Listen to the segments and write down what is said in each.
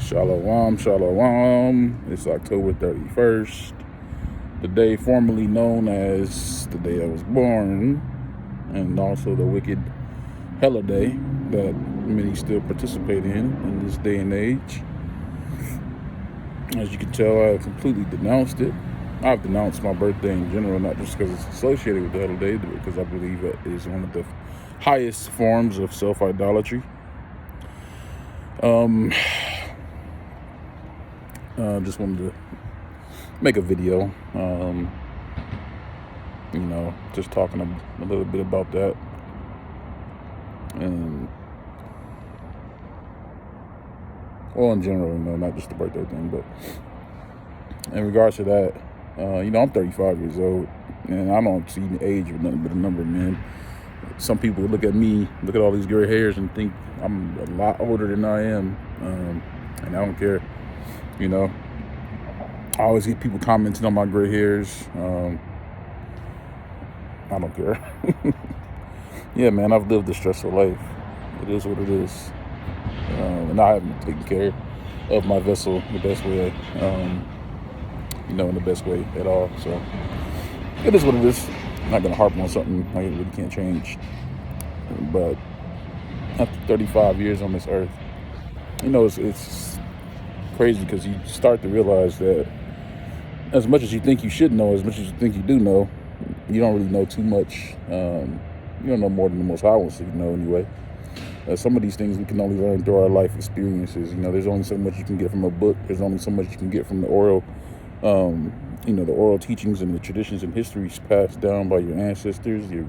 Shalom, shalom. It's October 31st, the day formerly known as the day I was born, and also the wicked holiday that many still participate in this day and age. As you can tell, I completely denounced it. I've denounced my birthday in general, not just because it's associated with the holiday, but because I believe it is one of the highest forms of self-idolatry. Just wanted to make a video, just talking a little bit about that. And, well, in general, not just the birthday thing, but in regards to that, I'm 35 years old, and I don't see the age with nothing but a number, man. Some people look at me, look at all these gray hairs, and think I'm a lot older than I am, and I don't care. I always get people commenting on my gray hairs. I don't care. Yeah, man, I've lived a stressful life. It is what it is. And I haven't taken care of my vessel the best way, in the best way at all. So it is what it is. I'm not going to harp on something I really can't change. But after 35 years on this earth, it's crazy because you start to realize that as much as you think you should know, as much as you think you do know, you don't really know too much. You don't know more than the Most High wants you to know anyway. Some of these things we can only learn through our life experiences. There's only so much you can get from a book. There's only so much you can get from the oral, the oral teachings and the traditions and histories passed down by your ancestors, your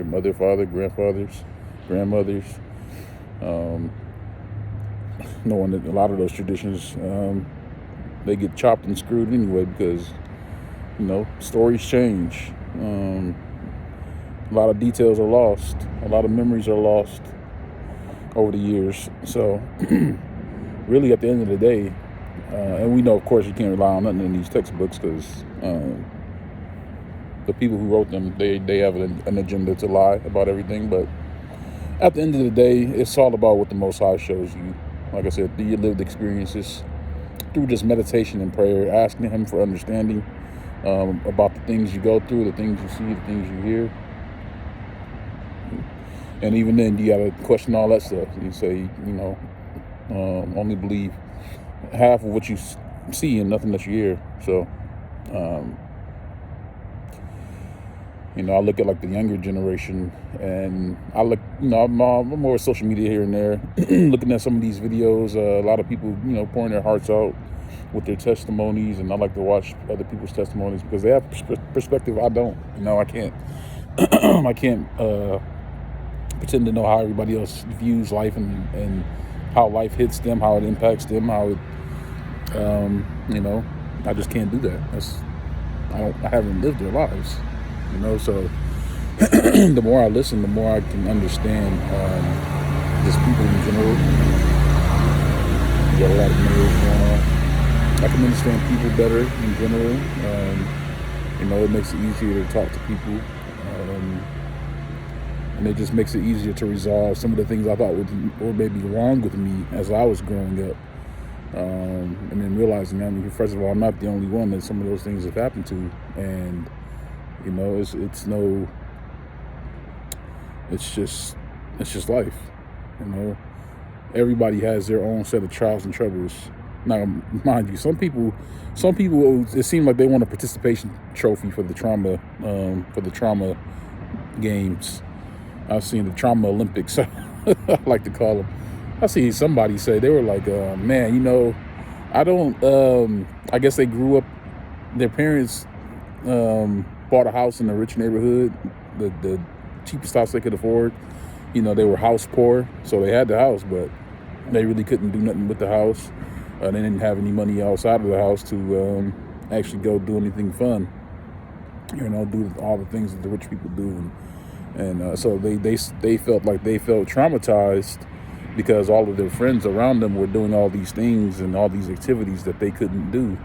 mother, father, grandfathers, grandmothers. Knowing that a lot of those traditions, they get chopped and screwed anyway because, stories change. A lot of details are lost. A lot of memories are lost over the years. So really at the end of the day, and we know, of course, you can't rely on nothing in these textbooks because the people who wrote them, they have an agenda to lie about everything. But at the end of the day, it's all about what the Most High shows you. Like I said, through your lived experiences, through just meditation and prayer, asking Him for understanding about the things you go through, the things you see, the things you hear. And even then, you got to question all that stuff. You say, only believe half of what you see and nothing that you hear. So, I look at like the younger generation, and I look, I'm more social media here and there, looking at some of these videos. A lot of people, pouring their hearts out with their testimonies, and I like to watch other people's testimonies because they have perspective I don't. I can't, I can't pretend to know how everybody else views life and how life hits them, how it impacts them, how it, I just can't do that. I haven't lived their lives. So the more I listen, the more I can understand just people in general. You got a lot of mirrors going on. I can understand people better in general. It makes it easier to talk to people. And it just makes it easier to resolve some of the things I thought were maybe wrong with me as I was growing up. And then realizing, first of all, I'm not the only one that some of those things have happened to. And it's just life. Everybody has their own set of trials and troubles. Now, mind you, some people, it seems like they want a participation trophy for the trauma games. I've seen the trauma Olympics, I like to call them. I see somebody say, they were like, man, I don't, I guess they grew up, their parents bought a house in a rich neighborhood, the cheapest house they could afford. They were house poor, so they had the house, but they really couldn't do nothing with the house. They didn't have any money outside of the house to actually go do anything fun, do all the things that the rich people do. And so they felt traumatized because all of their friends around them were doing all these things and all these activities that they couldn't do.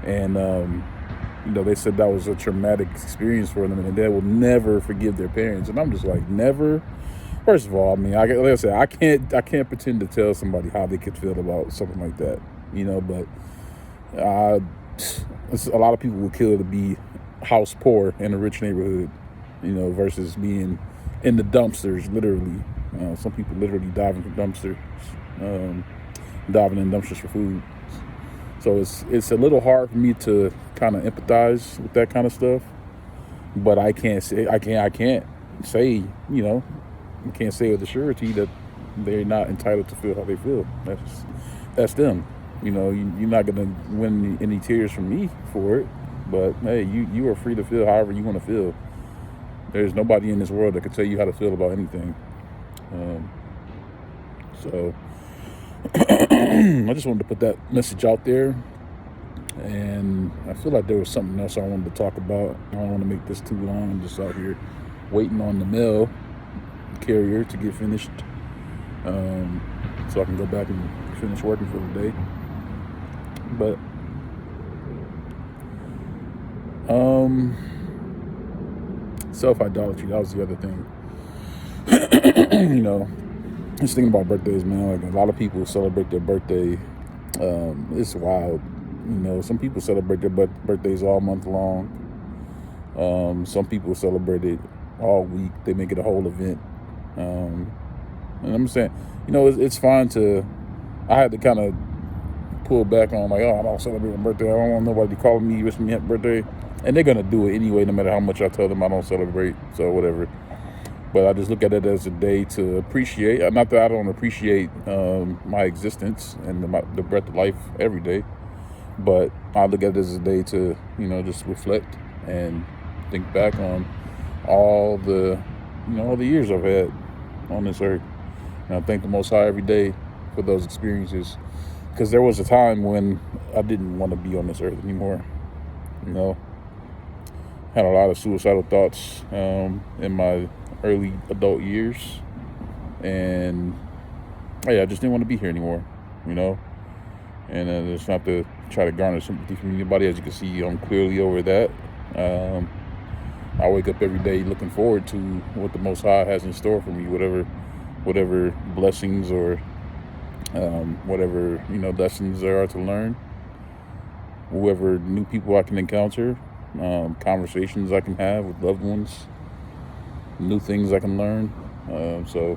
And, they said that was a traumatic experience for them and they will never forgive their parents. And I'm just like, never? First of all, I mean, like I said, I can't pretend to tell somebody how they could feel about something like that, but uh, a lot of people would kill to be house poor in a rich neighborhood, versus being in the dumpsters, literally. Some people literally diving for dumpsters, um, diving in dumpsters for food. So it's a little hard for me to kind of empathize with that kind of stuff. But I can't say, I can't say with surety that they're not entitled to feel how they feel. That's them. You're not gonna win any tears from me for it. But hey, you are free to feel however you want to feel. There's nobody in this world that can tell you how to feel about anything. So I just wanted to put that message out there. And I feel like there was something else I wanted to talk about. I don't want to make this too long. I'm just out here waiting on the mail carrier to get finished, so I can go back and finish working for the day. But self-idolatry, that was the other thing. Just thinking about birthdays, man. Like, a lot of people celebrate their birthday. It's wild. Some people celebrate their birthdays all month long. Some people celebrate it all week. They make it a whole event. And I'm saying, it's fine to. I had to kind of pull back on, like, I don't celebrate my birthday. I don't want nobody calling me, wishing me happy birthday. And they're gonna do it anyway, no matter how much I tell them I don't celebrate. So whatever. But I just look at it as a day to appreciate. Not that I don't appreciate my existence and the breath of life every day, but I look at it as a day to, just reflect and think back on all the years I've had on this earth. And I thank the Most High every day for those experiences, because there was a time when I didn't want to be on this earth anymore. Had a lot of suicidal thoughts in my early adult years, and I just didn't want to be here anymore. And it's not to try to garner sympathy from anybody. As you can see, I'm clearly over that. I wake up every day looking forward to what the Most High has in store for me, whatever blessings or whatever lessons there are to learn, whoever new people I can encounter, conversations I can have with loved ones, new things I can learn. So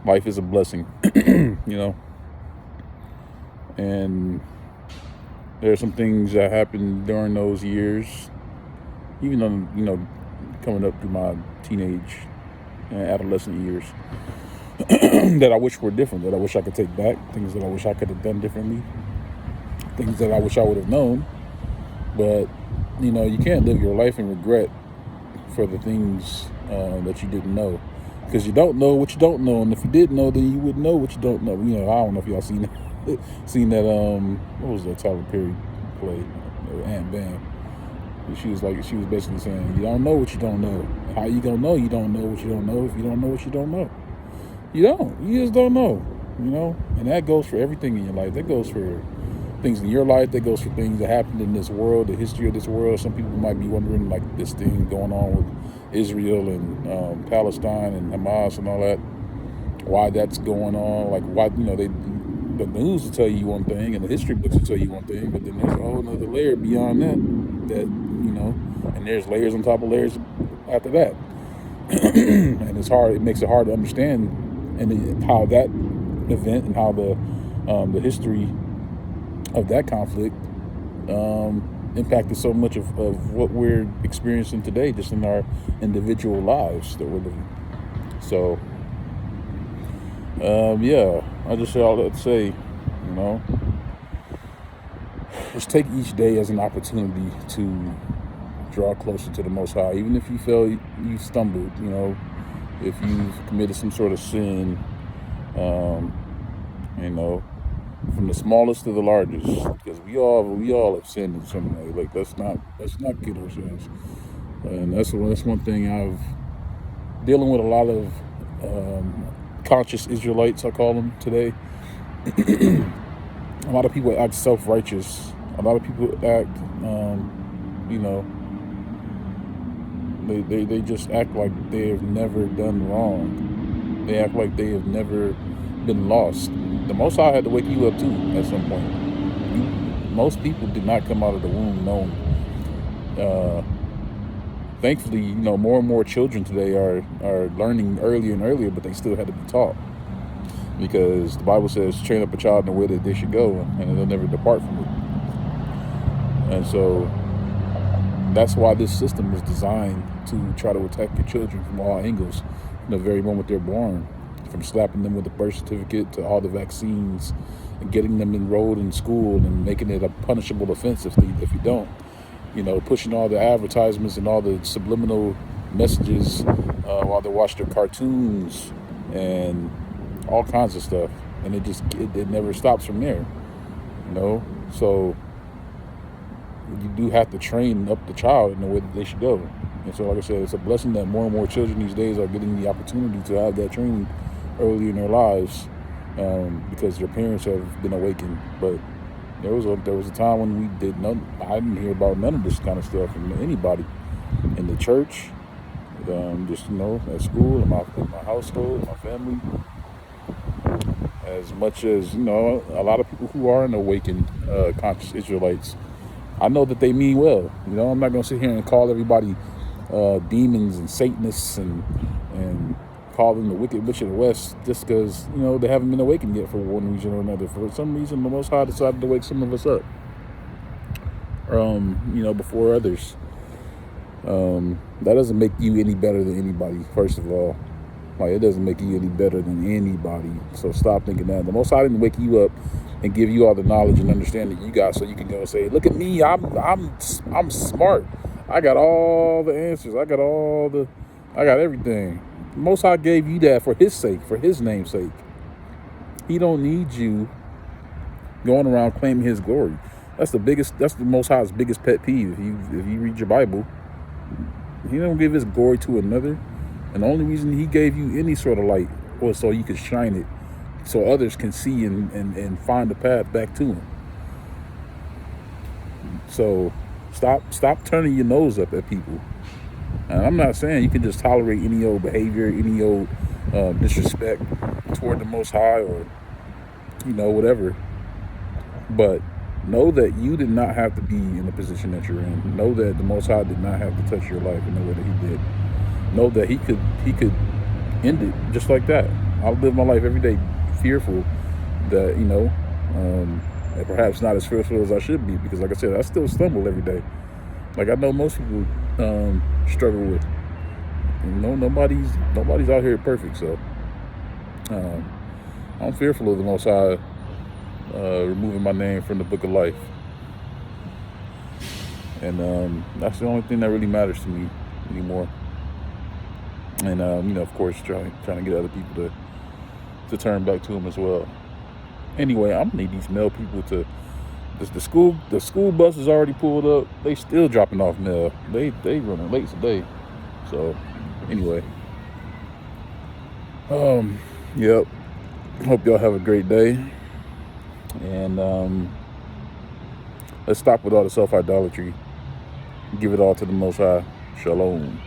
life is a blessing, and there are some things that happened during those years, even though, coming up through my teenage and adolescent years, that I wish were different, that I wish I could take back, things that I wish I could have done differently, things that I wish I would have known. But, you can't live your life in regret for the things that you didn't know, because you don't know what you don't know. And if you did know, then you would know what you don't know. I don't know if y'all seen that. What was that Tyler Perry play, Aunt Bam? She was basically saying, you don't know what you don't know. How you gonna know you don't know what you don't know if you don't know what you don't know? You just don't know. And that goes for everything in your life. That goes for things in your life. That goes for things that happened in this world, the history of this world. Some people might be wondering, like, this thing going on with Israel and Palestine and Hamas and all that, why that's going on. Like, why, the news will tell you one thing and the history books will tell you one thing, but then there's a whole other layer beyond that, and there's layers on top of layers after that. And it makes it hard to understand how that event and how the history of that conflict impacted so much of what we're experiencing today, just in our individual lives that we're living. So I just say all that to say, just take each day as an opportunity to draw closer to the Most High. Even if you feel you stumbled, if you've committed some sort of sin, from the smallest to the largest, because we all have sinned in some way. Like, let's not kid ourselves. And that's one thing dealing with a lot of conscious Israelites, I call them today. A lot of people act self-righteous. A lot of people act, They just act like they have never done wrong. They act like they have never been lost. The Most High had to wake you up too at some point. Most people did not come out of the womb knowing. Thankfully, more and more children today are learning earlier and earlier, but they still had to be taught, because the Bible says, train up a child in the way that they should go, and they'll never depart from it. And so that's why this system is designed to try to attack your children from all angles from the very moment they're born, from slapping them with a birth certificate to all the vaccines and getting them enrolled in school and making it a punishable offense if you don't. Pushing all the advertisements and all the subliminal messages while they watch their cartoons and all kinds of stuff. And it never stops from there, So you do have to train up the child in the way that they should go. And so, like I said, it's a blessing that more and more children these days are getting the opportunity to have that training early in their lives, because their parents have been awakened. But there was a time when I didn't hear about none of this kind of stuff from anybody in the church, just at school, in my household, my family. As much as a lot of people who are in awakened, conscious Israelites, I know that they mean well. I'm not gonna sit here and call everybody demons and Satanists and call them the wicked witch of the West just because they haven't been awakened yet for one reason or another. For some reason, the Most High decided to wake some of us up, before others. That doesn't make you any better than anybody. First of all, it doesn't make you any better than anybody. So stop thinking that. The Most High didn't wake you up and give you all the knowledge and understanding you got, so you can go and say, "Look at me, I'm smart. I got all the answers. I got everything." The Most High gave you that for His sake, for His name's sake. He don't need you going around claiming His glory. That's the Most High's biggest pet peeve. If you read your Bible, He don't give His glory to another. And the only reason He gave you any sort of light was so you could shine it, so others can see and find the path back to Him. So stop turning your nose up at people. And I'm not saying you can just tolerate any old behavior, any old disrespect toward the Most High, or whatever. But know that you did not have to be in the position that you're in. Know that the Most High did not have to touch your life in the way that He did. Know that He could end it just like that. I live my life every day fearful that and perhaps not as fearful as I should be, because like I said, I still stumble every day. Like I know most people struggle with. Nobody's out here perfect. So I'm fearful of the Most High removing my name from the book of life. And that's the only thing that really matters to me anymore. And of course, trying to get other people to turn back to Him as well. Anyway, I'm gonna need these mail people to. The school bus is already pulled up. They still dropping off mail. They running late today. So anyway, yep. Hope y'all have a great day. And let's stop with all the self-idolatry. Give it all to the Most High. Shalom.